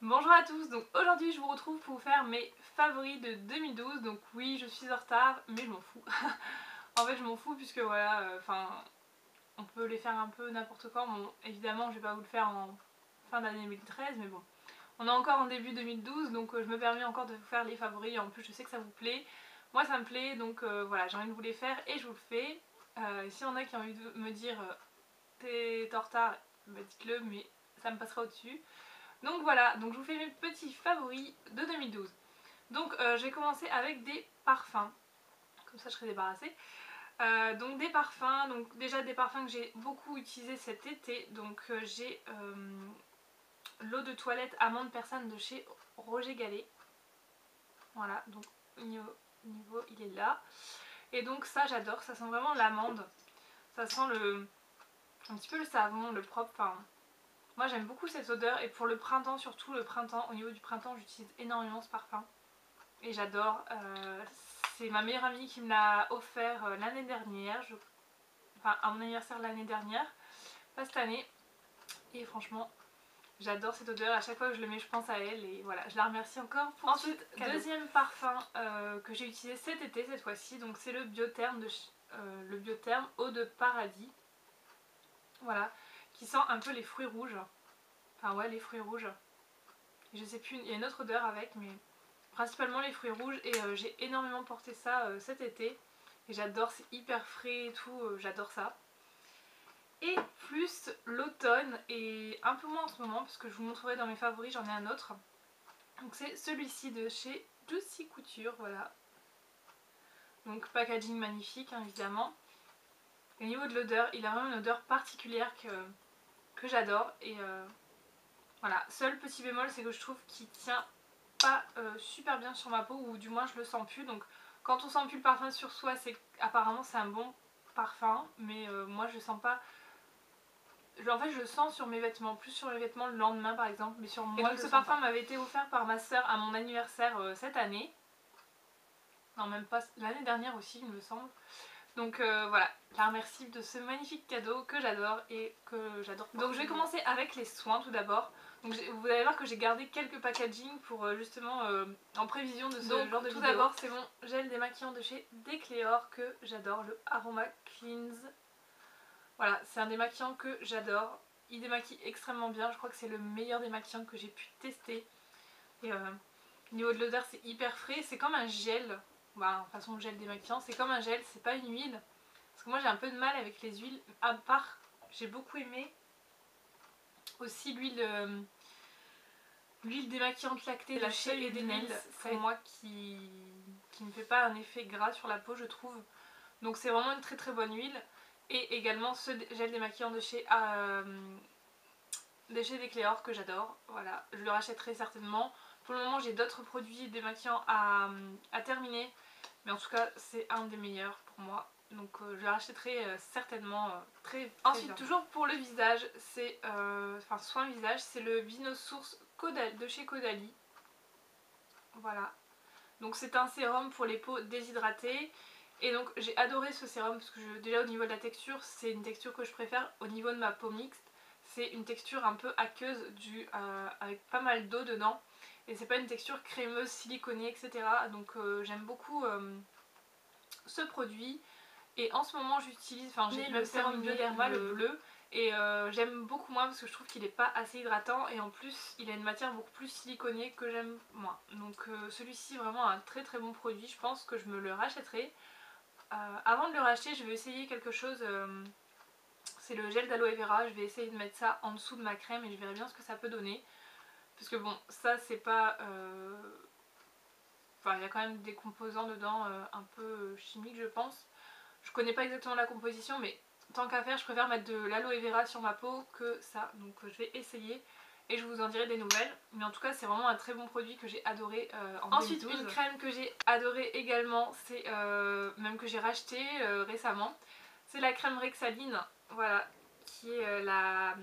Bonjour à tous, donc aujourd'hui je vous retrouve pour vous faire mes favoris de 2012. Donc oui, je suis en retard, mais je m'en fous. En fait je m'en fous puisque voilà, on peut les faire un peu n'importe quand. Bon, évidemment je vais pas vous le faire en fin d'année 2013, mais bon. On est encore en début 2012, donc je me permets encore de vous faire les favoris. En plus je sais que ça vous plaît, moi ça me plaît, donc voilà, j'ai envie de vous les faire et je vous le fais. S'il y en a qui ont envie de me dire t'es en retard, bah, dites-le, mais ça me passera au-dessus. Donc voilà, donc je vous fais mes petits favoris de 2012. Donc je vais commencer avec des parfums, comme ça je serai débarrassée. Donc des parfums, donc déjà des parfums que j'ai beaucoup utilisés cet été. Donc j'ai l'eau de toilette amande persane de chez Roger Gallet. Voilà, donc niveau il est là. Et donc ça j'adore, ça sent vraiment l'amande. Ça sent un petit peu le savon, le propre, enfin... Moi j'aime beaucoup cette odeur et pour le printemps, surtout le printemps, au niveau du printemps j'utilise énormément ce parfum. Et j'adore, c'est ma meilleure amie qui me l'a offert l'année dernière, enfin à mon anniversaire l'année dernière, pas cette année. Et franchement j'adore cette odeur, à chaque fois que je le mets je pense à elle et voilà, je la remercie encore pour ensuite, ce cadeau. Deuxième parfum que j'ai utilisé cet été cette fois-ci, donc c'est le Biotherme, le Biotherme Eau de Paradis. Voilà, qui sent un peu les fruits rouges. Enfin ouais, les fruits rouges. Je sais plus, il y a une autre odeur avec, mais principalement les fruits rouges. Et j'ai énormément porté ça cet été. Et j'adore, c'est hyper frais et tout, j'adore ça. Et plus l'automne, et un peu moins en ce moment, parce que je vous montrerai dans mes favoris, j'en ai un autre. Donc c'est celui-ci de chez Juicy Couture, voilà. Donc packaging magnifique, hein, évidemment. Et au niveau de l'odeur, il a vraiment une odeur particulière que j'adore. Et voilà, seul petit bémol, c'est que je trouve qu'il tient pas super bien sur ma peau, ou du moins je le sens plus. Donc quand on sent plus le parfum sur soi, c'est apparemment c'est un bon parfum, mais moi je le sens pas. En fait je le sens sur mes vêtements, plus sur mes vêtements le lendemain par exemple, mais sur moi. Et donc ce parfum m'avait été offert par ma soeur à mon anniversaire cette année. Non, même pas, l'année dernière aussi il me semble. Donc voilà, je la remercie de ce magnifique cadeau que j'adore et que j'adore. Donc je vais commencer avec les soins tout d'abord. Donc vous allez voir que j'ai gardé quelques packaging pour justement en prévision de ce genre de vidéo. Tout d'abord c'est mon gel démaquillant de chez Decléor que j'adore, le Aroma Cleanse. Voilà, c'est un démaquillant que j'adore. Il démaquille extrêmement bien, je crois que c'est le meilleur démaquillant que j'ai pu tester. Et au niveau de l'odeur c'est hyper frais, c'est comme un gel. Bah, de façon gel démaquillant, c'est comme un gel, c'est pas une huile. Parce que moi j'ai un peu de mal avec les huiles, à part j'ai beaucoup aimé aussi l'huile démaquillante lactée de chez Edenel, pour moi qui ne fait pas un effet gras sur la peau je trouve. Donc c'est vraiment une très très bonne huile. Et également ce gel démaquillant de chez Decléor que j'adore. Voilà, je le rachèterai certainement. Pour le moment j'ai d'autres produits démaquillants à terminer. Mais en tout cas c'est un des meilleurs pour moi. Donc je le rachèterai certainement très ensuite bien. Toujours pour le visage, c'est enfin soin visage, c'est le Vinosource de chez Caudalie. Voilà. Donc c'est un sérum pour les peaux déshydratées. Et donc j'ai adoré ce sérum parce que déjà au niveau de la texture, c'est une texture que je préfère. Au niveau de ma peau mixte, c'est une texture un peu aqueuse avec pas mal d'eau dedans. Et c'est pas une texture crémeuse, siliconée, etc. Donc j'aime beaucoup ce produit. Et en ce moment j'utilise, enfin j'ai le sérum Bioderma, le bleu. Et j'aime beaucoup moins parce que je trouve qu'il n'est pas assez hydratant. Et en plus il a une matière beaucoup plus siliconée que j'aime moins. Donc celui-ci vraiment un très très bon produit. Je pense que je me le rachèterai. Avant de le racheter je vais essayer quelque chose. C'est le gel d'aloe vera. Je vais essayer de mettre ça en dessous de ma crème et je verrai bien ce que ça peut donner. Parce que bon, ça c'est pas... Enfin il y a quand même des composants dedans un peu chimiques je pense. Je connais pas exactement la composition mais tant qu'à faire je préfère mettre de l'aloe vera sur ma peau que ça. Donc je vais essayer et je vous en dirai des nouvelles. Mais en tout cas c'est vraiment un très bon produit que j'ai adoré en 2012. Ensuite une crème que j'ai adoré également, c'est même que j'ai racheté récemment. C'est la crème Rexaline, voilà, qui est la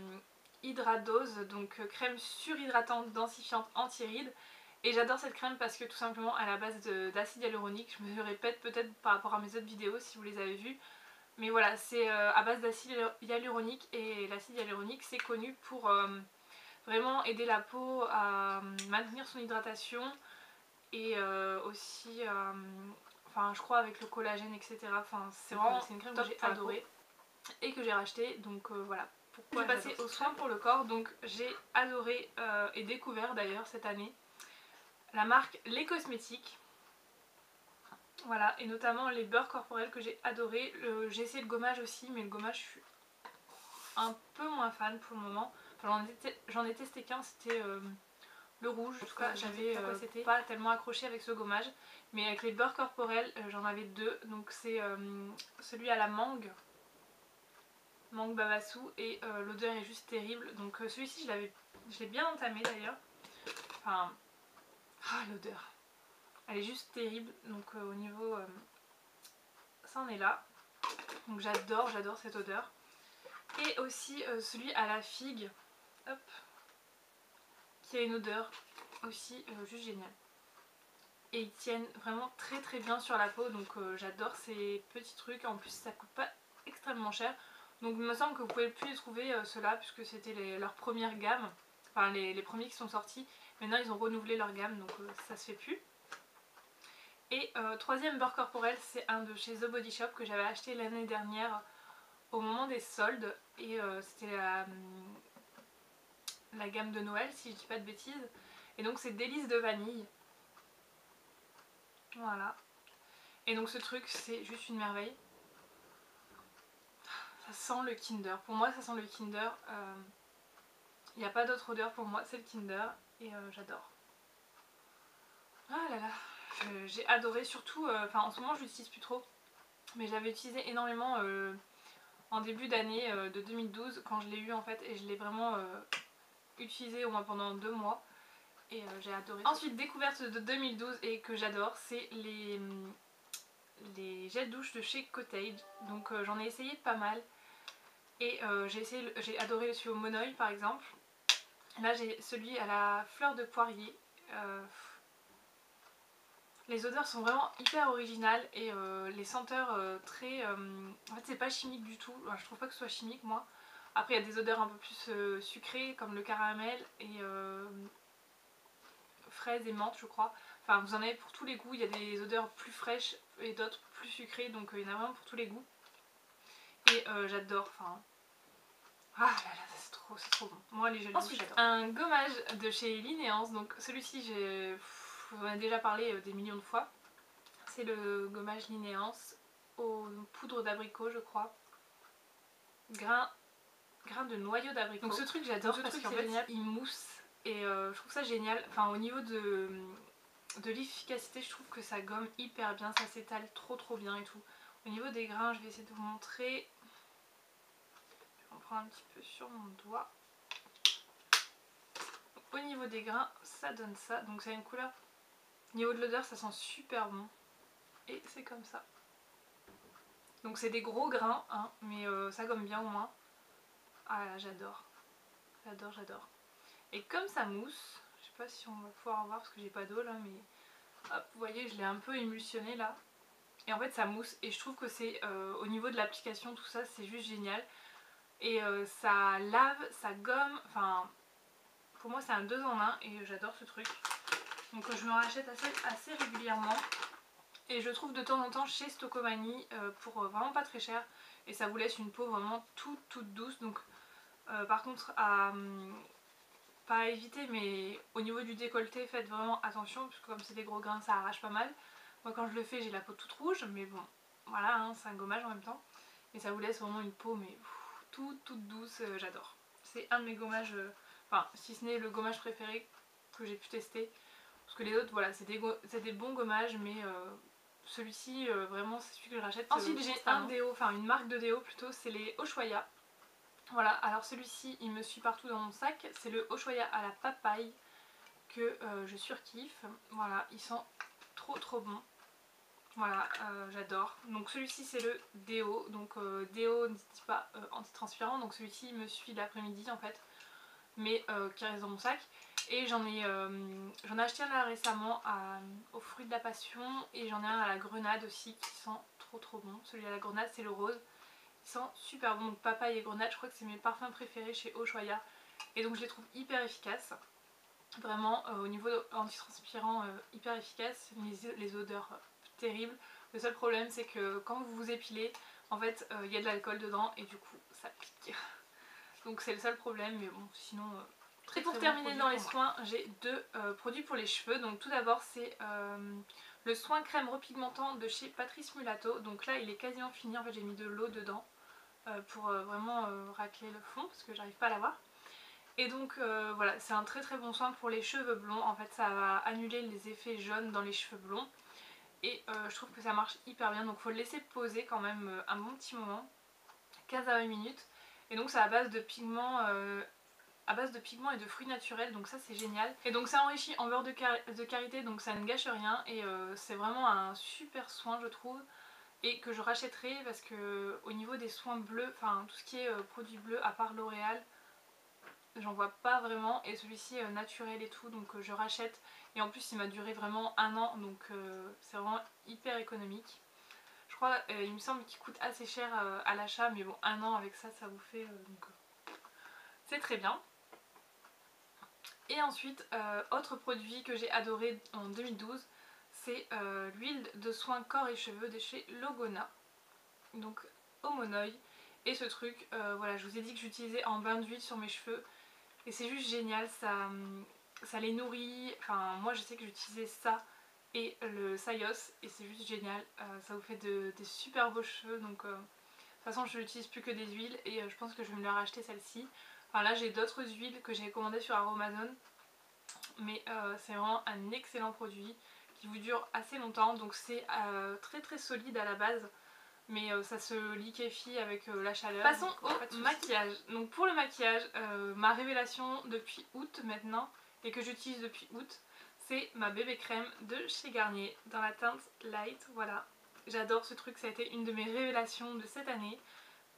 Hydradose, donc crème surhydratante densifiante anti-rides. Et j'adore cette crème parce que tout simplement elle est à base d'acide hyaluronique. Je me répète peut-être par rapport à mes autres vidéos si vous les avez vues. Mais voilà, c'est à base d'acide hyaluronique et l'acide hyaluronique c'est connu pour vraiment aider la peau à maintenir son hydratation et aussi enfin je crois avec le collagène etc. Enfin c'est vraiment une crème que j'ai adorée et que j'ai racheté, donc voilà. Pourquoi je vais passer aux soins pour le corps. Donc j'ai adoré et découvert d'ailleurs cette année la marque Les Cosmétiques. Voilà, et notamment les beurres corporels que j'ai adoré. J'ai essayé le gommage aussi, mais le gommage je suis un peu moins fan pour le moment. Enfin, j'en ai testé qu'un, c'était le rouge. En tout cas, j'avais pas tellement accroché avec ce gommage. Mais avec les beurres corporels, j'en avais deux. Donc c'est celui à la mangue Babassu, et l'odeur est juste terrible. Donc celui-ci je l'ai bien entamé d'ailleurs. Enfin, l'odeur, elle est juste terrible. Donc au niveau, ça en est là. Donc j'adore cette odeur. Et aussi celui à la figue, hop, qui a une odeur aussi juste géniale. Et ils tiennent vraiment très bien sur la peau, donc j'adore ces petits trucs. En plus ça coûte pas extrêmement cher, donc il me semble que vous pouvez plus les trouver ceux-là, puisque c'était leur première gamme, enfin les premiers qui sont sortis. Maintenant ils ont renouvelé leur gamme, donc ça se fait plus. Et troisième beurre corporel, c'est un de chez The Body Shop que j'avais acheté l'année dernière au moment des soldes, et c'était la gamme de Noël si je dis pas de bêtises, et donc c'est délices de vanille. Voilà. Et donc ce truc c'est juste une merveille. Ça sent le Kinder. Pour moi ça sent le Kinder. Il n'y a pas d'autre odeur pour moi, c'est le Kinder. Et j'adore. Ah là là. J'ai adoré, surtout, enfin en ce moment je l'utilise plus trop. Mais je l'avais utilisé énormément en début d'année de 2012 quand je l'ai eu en fait. Et je l'ai vraiment utilisé au moins pendant 2 mois. Et j'ai adoré. Ensuite, découverte de 2012 et que j'adore, c'est les gels douche de chez Cottage. Donc j'en ai essayé pas mal. Et j'ai adoré celui au Monoï par exemple. Là j'ai celui à la fleur de poirier. Les odeurs sont vraiment hyper originales et les senteurs très... En fait c'est pas chimique du tout, enfin, je trouve pas que ce soit chimique moi. Après il y a des odeurs un peu plus sucrées comme le caramel et fraises et menthe je crois. Enfin vous en avez pour tous les goûts, il y a des odeurs plus fraîches et d'autres plus sucrées, donc il y en a vraiment pour tous les goûts. Et j'adore, enfin... Ah là là, c'est trop bon. Moi les gels douche j'adore. Un gommage de chez Linéance, donc celui-ci j'en ai déjà parlé des millions de fois. C'est le gommage Linéance aux poudres d'abricot je crois. Grain de noyau d'abricot. Donc ce truc j'adore parce qu'en fait il mousse et je trouve ça génial. Enfin au niveau de l'efficacité je trouve que ça gomme hyper bien, ça s'étale trop bien et tout. Au niveau des grains je vais essayer de vous montrer. On prend un petit peu sur mon doigt. Au niveau des grains, ça donne ça. Donc ça a une couleur. Au niveau de l'odeur, ça sent super bon. Et c'est comme ça. Donc c'est des gros grains, hein, mais ça gomme bien au moins. Ah là, j'adore. J'adore. Et comme ça mousse, je sais pas si on va pouvoir voir parce que j'ai pas d'eau là, mais hop, vous voyez, je l'ai un peu émulsionné là. Et en fait ça mousse et je trouve que c'est au niveau de l'application, tout ça, c'est juste génial. Et ça lave, ça gomme, enfin pour moi c'est un 2 en 1 et j'adore ce truc. Donc je me rachète assez régulièrement. Et je trouve de temps en temps chez Stocomanie pour vraiment pas très cher. Et ça vous laisse une peau vraiment toute douce. Donc par contre pas à éviter, mais au niveau du décolleté faites vraiment attention. Parce que comme c'est des gros grains ça arrache pas mal. Moi quand je le fais j'ai la peau toute rouge. Mais bon voilà hein, c'est un gommage en même temps. Et ça vous laisse vraiment une peau mais toute douce, j'adore. C'est un de mes gommages, enfin si ce n'est le gommage préféré que j'ai pu tester. Parce que les autres voilà c'est des bons gommages, mais celui-ci vraiment c'est celui que je rachète. Ensuite j'ai un déo, enfin une marque de déo plutôt, c'est les Ushuaïa. Voilà, alors celui-ci il me suit partout dans mon sac, c'est le Ushuaïa à la papaye que je surkiffe. Voilà, il sent trop bon. Voilà, j'adore. Donc celui-ci c'est le déo, donc déo ne dit pas anti-transpirant, donc celui-ci me suit l'après-midi en fait, mais qui reste dans mon sac. Et j'en ai acheté un là récemment aux fruits de la passion, et j'en ai un à la grenade aussi qui sent trop bon. Celui à la grenade c'est le rose, il sent super bon. Donc papaye et grenade, je crois que c'est mes parfums préférés chez Ushuaïa. et donc je les trouve hyper efficaces. Vraiment au niveau antitranspirant hyper efficace, les odeurs terribles. Le seul problème c'est que quand vous vous épilez, en fait il y a de l'alcool dedans et du coup ça pique. Donc c'est le seul problème, mais bon sinon très pour terminer dans les soins, j'ai deux produits pour les cheveux. Donc tout d'abord c'est le soin crème repigmentant de chez Patrice Mulato. Donc là il est quasiment fini, en fait j'ai mis de l'eau dedans pour vraiment racler le fond parce que j'arrive pas à l'avoir. Et donc voilà, c'est un très très bon soin pour les cheveux blonds. En fait ça va annuler les effets jaunes dans les cheveux blonds. Et je trouve que ça marche hyper bien. Donc il faut le laisser poser quand même un bon petit moment, 15 à 20 minutes. Et donc c'est à base de pigments et de fruits naturels, donc ça c'est génial. Et donc ça enrichit en beurre de karité, donc ça ne gâche rien. Et c'est vraiment un super soin je trouve. Et que je rachèterai parce que au niveau des soins bleus, enfin tout ce qui est produits bleus à part L'Oréal, j'en vois pas vraiment, et celui-ci est naturel et tout, donc je rachète. Et en plus il m'a duré vraiment 1 an, donc c'est vraiment hyper économique. Je crois, il me semble qu'il coûte assez cher à l'achat, mais bon 1 an avec ça, ça vous fait donc c'est très bien. Et ensuite, autre produit que j'ai adoré en 2012, c'est l'huile de soin corps et cheveux de chez Logona, donc Homonoi. Et ce truc, voilà, je vous ai dit que j'utilisais en bain d'huile sur mes cheveux. Et c'est juste génial, ça les nourrit. Enfin, moi je sais que j'utilisais ça et le Sayos et c'est juste génial. Ça vous fait des super beaux cheveux. Donc de toute façon je n'utilise plus que des huiles et je pense que je vais me la racheter celle-ci. Enfin là j'ai d'autres huiles que j'ai commandées sur Aromazone. Mais c'est vraiment un excellent produit qui vous dure assez longtemps. Donc c'est très très solide à la base. Mais ça se liquéfie avec la chaleur. Passons au maquillage. Donc pour le maquillage, ma révélation depuis août maintenant, et que j'utilise depuis août, c'est ma bébé crème de chez Garnier dans la teinte Light. Voilà, j'adore ce truc, ça a été une de mes révélations de cette année.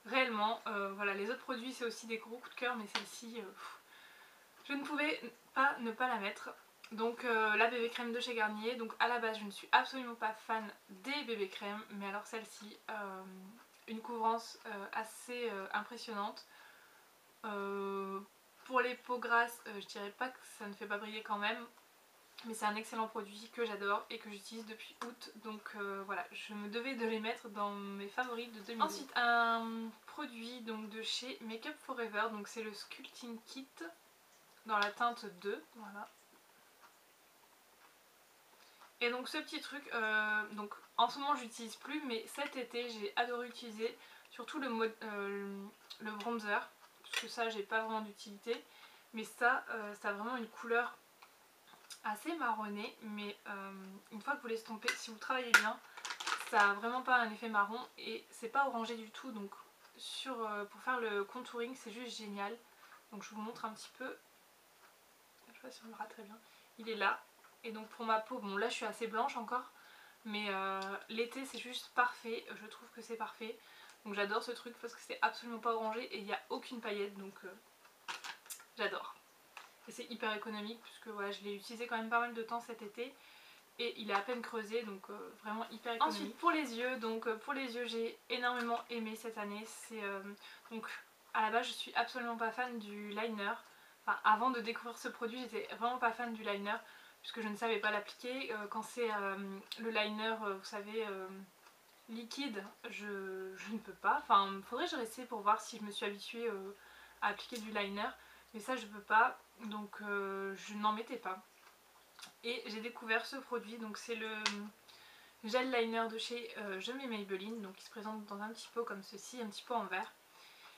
Réellement, voilà, les autres produits c'est aussi des gros coups de cœur, mais celle-ci, je ne pouvais pas ne pas la mettre. Donc la bébé crème de chez Garnier. Donc à la base je ne suis absolument pas fan des bébés crèmes, mais alors celle-ci, une couvrance assez impressionnante. Pour les peaux grasses, je dirais pas que ça ne fait pas briller quand même, mais c'est un excellent produit que j'adore et que j'utilise depuis août. Donc voilà, je me devais de les mettre dans mes favoris de 2012. Ensuite un produit donc de chez Make Up Forever, donc c'est le Sculpting Kit dans la teinte 2, voilà. Et donc ce petit truc, donc en ce moment j'utilise plus, mais cet été j'ai adoré utiliser surtout le bronzer, parce que ça j'ai pas vraiment d'utilité, mais ça, ça a vraiment une couleur assez marronnée, mais une fois que vous l'estompez, si vous travaillez bien, ça a vraiment pas un effet marron et c'est pas orangé du tout. Donc pour faire le contouring c'est juste génial. Donc je vous montre un petit peu, je sais pas si on verra très bien, il est là. Et donc pour ma peau, bon là je suis assez blanche encore, mais l'été c'est juste parfait, je trouve que c'est parfait. Donc j'adore ce truc parce que c'est absolument pas orangé et il n'y a aucune paillette, donc j'adore. Et c'est hyper économique puisque voilà, je l'ai utilisé quand même pas mal de temps cet été et il est à peine creusé, donc vraiment hyper économique. Ensuite pour les yeux, donc pour les yeux j'ai énormément aimé cette année. C'est donc à la base je suis absolument pas fan du liner. Enfin, avant de découvrir ce produit j'étais vraiment pas fan du liner puisque je ne savais pas l'appliquer. Quand c'est le liner, vous savez, liquide, je ne peux pas. Enfin, il faudrait que je réessaye pour voir si je me suis habituée à appliquer du liner. Mais ça je peux pas, donc je n'en mettais pas. Et j'ai découvert ce produit, donc c'est le gel liner de chez Je mets Maybelline. Donc il se présente dans un petit pot comme ceci, un petit pot en verre.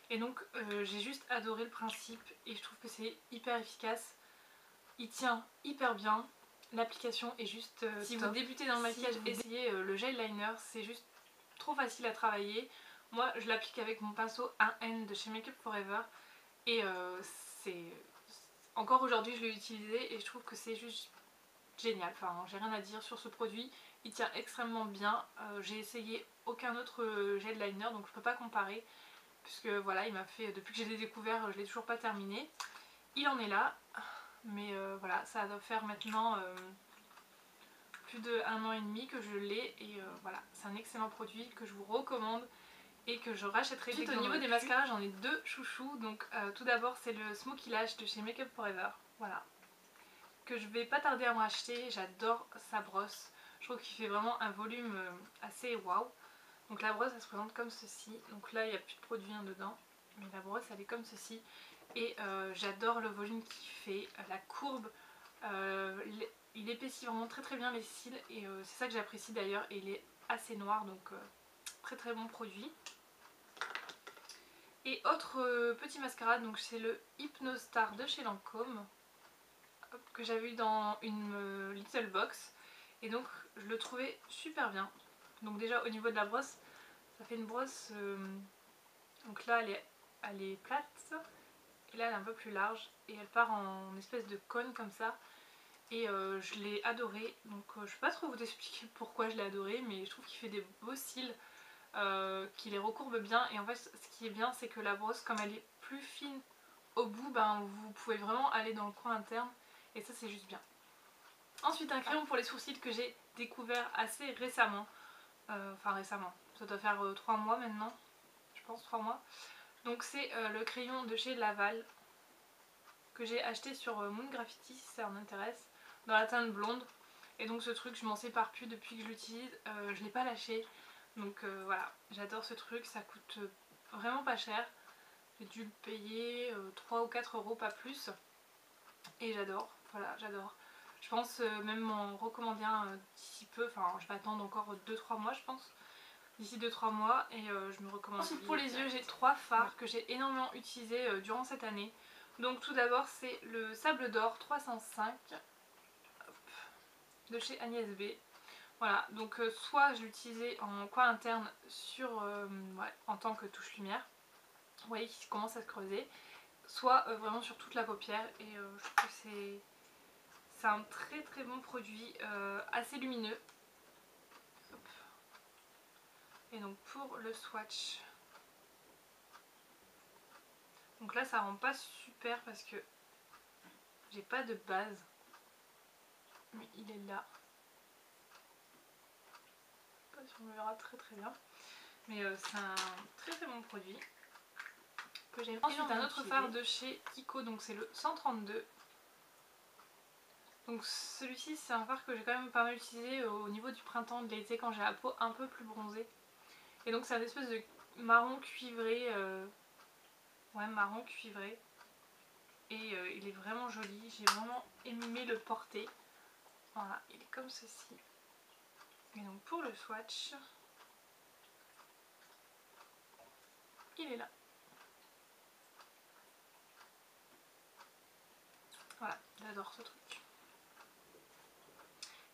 Et donc j'ai juste adoré le principe et je trouve que c'est hyper efficace. Il tient hyper bien, l'application est juste si top. Vous débutez dans le maquillage, essayez le gel liner, c'est juste trop facile à travailler. Moi je l'applique avec mon pinceau 1N de chez Make Up Forever et c'est... Encore aujourd'hui je l'ai utilisé et je trouve que c'est juste génial. Enfin j'ai rien à dire sur ce produit, il tient extrêmement bien. J'ai essayé aucun autre gel liner donc je peux pas comparer puisque voilà, il m'a fait, depuis que j'ai découvert je l'ai toujours pas terminé. Il en est là. Mais voilà, ça doit faire maintenant plus de 1 an et demi que je l'ai et voilà, c'est un excellent produit que je vous recommande et que je rachèterai. Ensuite, au niveau des mascaras, j'en ai deux chouchous. Donc tout d'abord c'est le Smoky Lash de chez Make Up Forever, voilà, que je vais pas tarder à me racheter. J'adore sa brosse, je trouve qu'il fait vraiment un volume assez waouh. Donc la brosse elle se présente comme ceci, donc là il n'y a plus de produit dedans, mais la brosse elle est comme ceci. Et j'adore le volume qu'il fait, la courbe, il épaissit vraiment très très bien les cils et c'est ça que j'apprécie d'ailleurs. Et il est assez noir, donc très très bon produit. Et autre petit mascara, donc c'est le Hypnostar de chez Lancôme, que j'avais eu dans une little box, et donc je le trouvais super bien. Donc déjà au niveau de la brosse, ça fait une brosse, donc là elle est plate, et là elle est un peu plus large, et elle part en espèce de cône comme ça. Et je l'ai adoré, donc je ne peux pas trop vous expliquer pourquoi je l'ai adoré, mais je trouve qu'il fait des beaux cils, qu'il les recourbe bien. Et en fait ce qui est bien c'est que la brosse, comme elle est plus fine au bout, ben, vous pouvez vraiment aller dans le coin interne, et ça c'est juste bien. Ensuite un crayon pour les sourcils que j'ai découvert assez récemment, enfin récemment, ça doit faire 3 mois maintenant, je pense 3 mois. Donc c'est le crayon de chez Laval, que j'ai acheté sur Moon Graffiti si ça en intéresse, dans la teinte blonde. Et donc ce truc je m'en sépare plus depuis que je l'utilise, je l'ai pas lâché. Donc voilà, j'adore ce truc, ça coûte vraiment pas cher. J'ai dû le payer 3 ou 4 euros, pas plus. Et j'adore, voilà, j'adore. Je pense même m'en recommander un d'ici peu, enfin je vais attendre encore 2-3 mois je pense. D'ici 2-3 mois, et je me recommande. Ensuite pour les yeux j'ai 3 fards que j'ai énormément utilisés durant cette année. Donc tout d'abord c'est le Sable d'Or 305 de chez Agnès B. Voilà, donc soit je l'utilisais en coin interne sur, ouais, en tant que touche lumière, vous voyez qu'il commence à se creuser, soit vraiment sur toute la paupière, et je trouve que c'est un très très bon produit, assez lumineux. Hop. Et donc pour le swatch, donc là ça rend pas super parce que j'ai pas de base, mais il est là. Je sais pas si on le verra très très bien, mais c'est un très très bon produit que j'aime. Ensuite un autre fard de chez Kiko, donc c'est le 132. Donc celui-ci c'est un fard que j'ai quand même pas mal utilisé au niveau du printemps, de l'été, quand j'ai la peau un peu plus bronzée. Et donc c'est un espèce de marron cuivré, ouais, marron cuivré. Et il est vraiment joli, j'ai vraiment aimé le porter. Voilà, il est comme ceci. Et donc pour le swatch, il est là. Voilà, j'adore ce truc.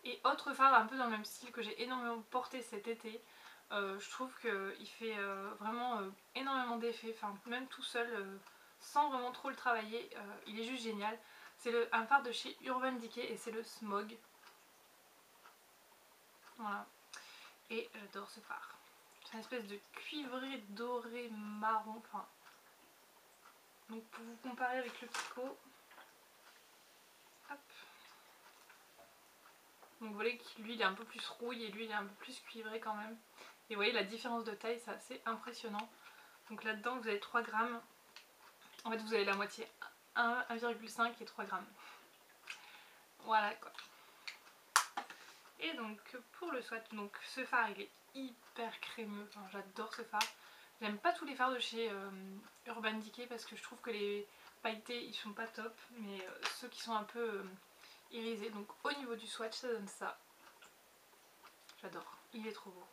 Et autre fard un peu dans le même style que j'ai énormément porté cet été, je trouve qu'il fait vraiment énormément d'effets, enfin même tout seul, sans vraiment trop le travailler, il est juste génial. C'est un fard de chez Urban Decay et c'est le Smog. Voilà, et j'adore ce fard. C'est une espèce de cuivré doré marron, enfin. Donc pour vous comparer avec le Kiko, hop. Donc vous voyez que lui il est un peu plus rouille et lui il est un peu plus cuivré quand même. Et vous voyez la différence de taille, c'est assez impressionnant. Donc là-dedans vous avez 3 grammes. En fait vous avez la moitié, 1,5 et 3 grammes. Voilà quoi. Et donc pour le swatch, donc ce fard il est hyper crémeux, enfin, j'adore ce fard. J'aime pas tous les fards de chez Urban Decay parce que je trouve que les pailletés ils sont pas top, mais ceux qui sont un peu irisés. Donc au niveau du swatch ça donne ça. J'adore, il est trop beau.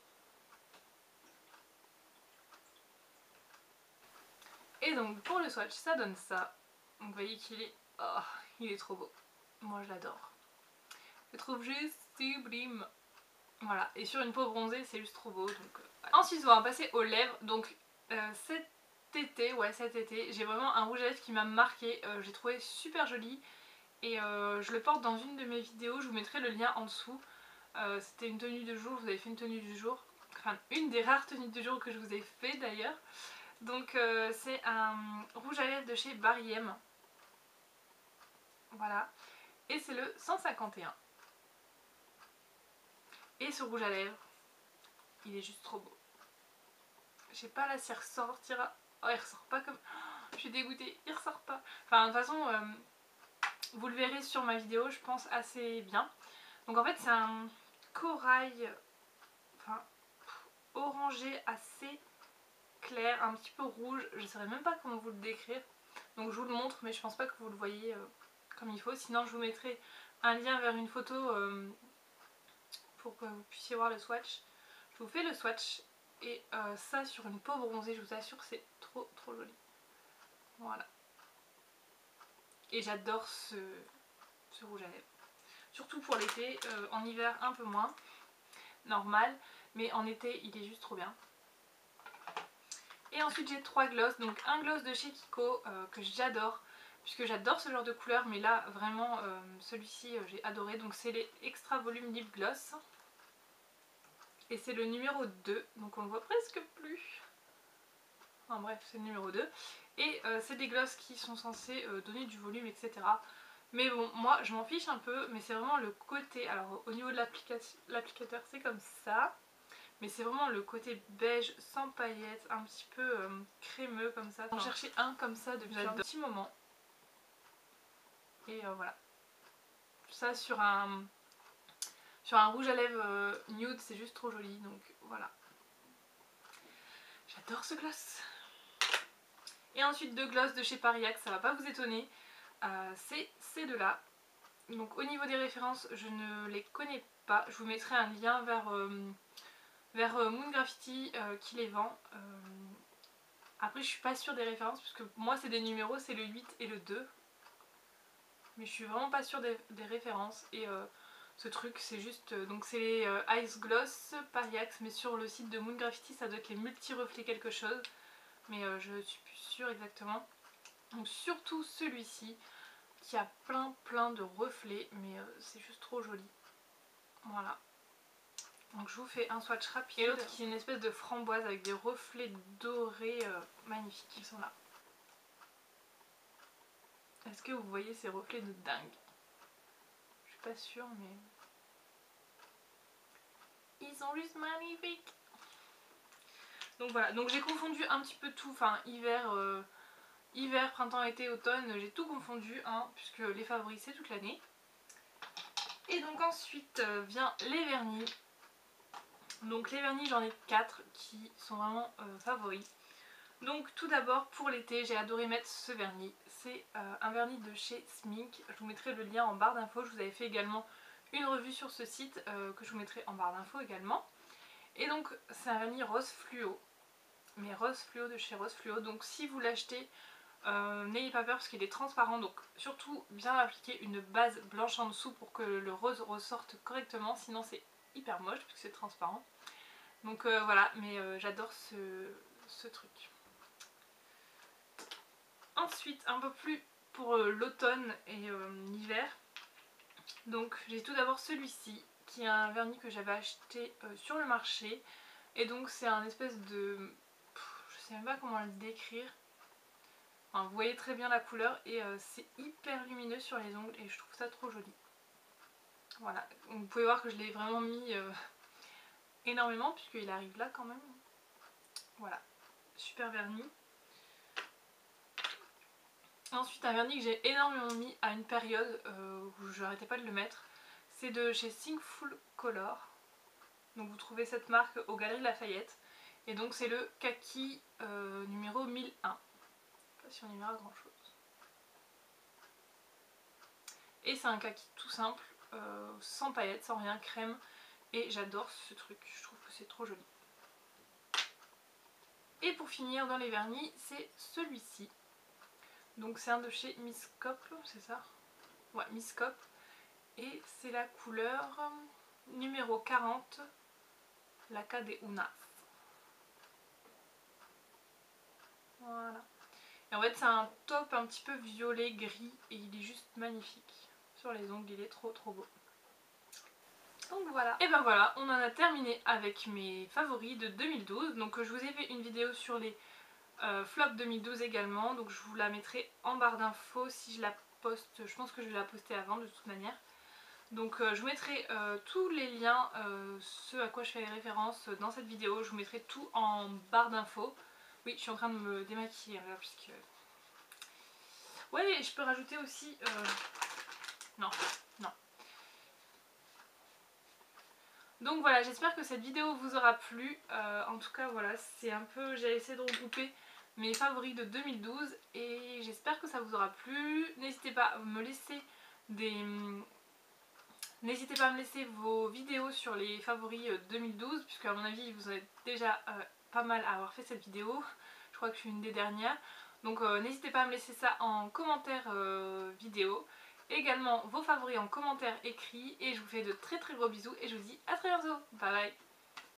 Et donc pour le swatch ça donne ça. Donc vous voyez qu'il est, oh, il est trop beau. Moi je l'adore. Je le trouve juste sublime. Voilà, et sur une peau bronzée c'est juste trop beau. Donc, voilà. Ensuite on va passer aux lèvres. Donc cet été, j'ai vraiment un rouge à lèvres qui m'a marqué. J'ai trouvé super joli. Et je le porte dans une de mes vidéos, je vous mettrai le lien en dessous. C'était une tenue de jour, vous avez fait une tenue du jour. Enfin une des rares tenues de jour que je vous ai fait d'ailleurs. Donc c'est un rouge à lèvres de chez Barry M. Voilà. Et c'est le 151. Et ce rouge à lèvres, il est juste trop beau. Je sais pas là s'il ressortira. Oh, il ressort pas comme... Oh, je suis dégoûtée, il ressort pas. Enfin de toute façon, vous le verrez sur ma vidéo, je pense assez bien. Donc en fait c'est un corail, enfin orangé assez clair, un petit peu rouge. Je ne saurais même pas comment vous le décrire. Donc je vous le montre mais je pense pas que vous le voyez comme il faut. Sinon je vous mettrai un lien vers une photo pour que vous puissiez voir le swatch. Je vous fais le swatch et ça sur une peau bronzée, je vous assure c'est trop joli. Voilà. Et j'adore ce rouge à lèvres. Surtout pour l'été, en hiver un peu moins, normal, mais en été il est juste trop bien. Et ensuite j'ai 3 glosses, donc un gloss de chez Kiko que j'adore, puisque j'adore ce genre de couleur, mais là vraiment celui-ci j'ai adoré, donc c'est les Extra Volume Lip Gloss. Et c'est le numéro 2, donc on le voit presque plus. Enfin bref, c'est le numéro 2. Et c'est des glosses qui sont censés donner du volume, etc. Mais bon, moi je m'en fiche un peu, mais c'est vraiment le côté... Alors au niveau de l'applicateur c'est comme ça. Mais c'est vraiment le côté beige sans paillettes, un petit peu crémeux comme ça. J'en cherchais un comme ça depuis un petit moment. Et voilà. Ça sur un rouge à lèvres nude, c'est juste trop joli. Donc voilà. J'adore ce gloss. Et ensuite deux glosses de chez Parillac, ça va pas vous étonner. C'est ces deux-là. Donc au niveau des références, je ne les connais pas. Je vous mettrai un lien vers Moon Graffiti qui les vend. Après je suis pas sûre des références parce que moi c'est des numéros, c'est le 8 et le 2. Mais je suis vraiment pas sûre des références. Et ce truc c'est juste... donc c'est les Ice Gloss Parillac, mais sur le site de Moon Graffiti ça doit être les multi-reflets quelque chose. Mais je suis plus sûre exactement. Donc surtout celui-ci qui a plein de reflets, mais c'est juste trop joli. Voilà. Donc je vous fais un swatch rapide. Et l'autre qui est une espèce de framboise avec des reflets dorés magnifiques. Ils sont là. Est-ce que vous voyez ces reflets de dingue? Je suis pas sûre mais... ils sont juste magnifiques. Donc voilà, donc j'ai confondu un petit peu tout, enfin hiver, printemps, été, automne, j'ai tout confondu, hein, puisque les favoris c'est toute l'année. Et donc ensuite vient les vernis. Donc les vernis j'en ai 4 qui sont vraiment favoris. Donc tout d'abord pour l'été j'ai adoré mettre ce vernis. C'est un vernis de chez Smink. Je vous mettrai le lien en barre d'infos. Je vous avais fait également une revue sur ce site que je vous mettrai en barre d'infos également. Et donc c'est un vernis rose fluo. Mais rose fluo de chez Rose Fluo. Donc si vous l'achetez, n'ayez pas peur parce qu'il est transparent. Donc surtout bien appliquer une base blanche en dessous pour que le rose ressorte correctement. Sinon c'est hyper moche parce que c'est transparent. Donc voilà, mais j'adore ce truc. Ensuite, un peu plus pour l'automne et l'hiver. Donc j'ai tout d'abord celui-ci qui est un vernis que j'avais acheté sur le marché. Et donc c'est un espèce de... je sais même pas comment le décrire. Enfin, vous voyez très bien la couleur et c'est hyper lumineux sur les ongles et je trouve ça trop joli. Voilà, donc, vous pouvez voir que je l'ai vraiment mis énormément puisqu'il arrive là quand même. Voilà, super vernis. Ensuite un vernis que j'ai énormément mis à une période où je n'arrêtais pas de le mettre. C'est de chez Thinkful Color. Donc vous trouvez cette marque aux Galeries Lafayette. Et donc c'est le kaki numéro 1001. Je ne sais pas si on y verra grand chose. Et c'est un kaki tout simple, sans paillettes, sans rien, crème. Et j'adore ce truc, je trouve que c'est trop joli. Et pour finir dans les vernis, c'est celui-ci. Donc c'est un de chez Miss Cop, c'est ça? Ouais, Miss Cop. Et c'est la couleur numéro 40, la K de Una. Voilà. Et en fait c'est un taupe un petit peu violet gris et il est juste magnifique. Sur les ongles il est trop beau. Donc voilà. Et ben voilà, on en a terminé avec mes favoris de 2012. Donc je vous ai fait une vidéo sur les flops 2012 également. Donc je vous la mettrai en barre d'infos si je la poste. Je pense que je vais la poster avant de toute manière. Donc je vous mettrai tous les liens, ce à quoi je fais référence dans cette vidéo, je vous mettrai tout en barre d'infos. Oui, je suis en train de me démaquiller là, puisque... Ouais, je peux rajouter aussi... Non, non. Donc voilà, j'espère que cette vidéo vous aura plu. En tout cas, voilà, c'est un peu... J'ai essayé de regrouper mes favoris de 2012 et j'espère que ça vous aura plu. N'hésitez pas à me laisser des... N'hésitez pas à me laisser vos vidéos sur les favoris 2012, puisque à mon avis vous êtes déjà pas mal à avoir fait cette vidéo. Je crois que je suis une des dernières. Donc n'hésitez pas à me laisser ça en commentaire vidéo. Également vos favoris en commentaire écrit. Et je vous fais de très très gros bisous et je vous dis à très bientôt. Bye bye.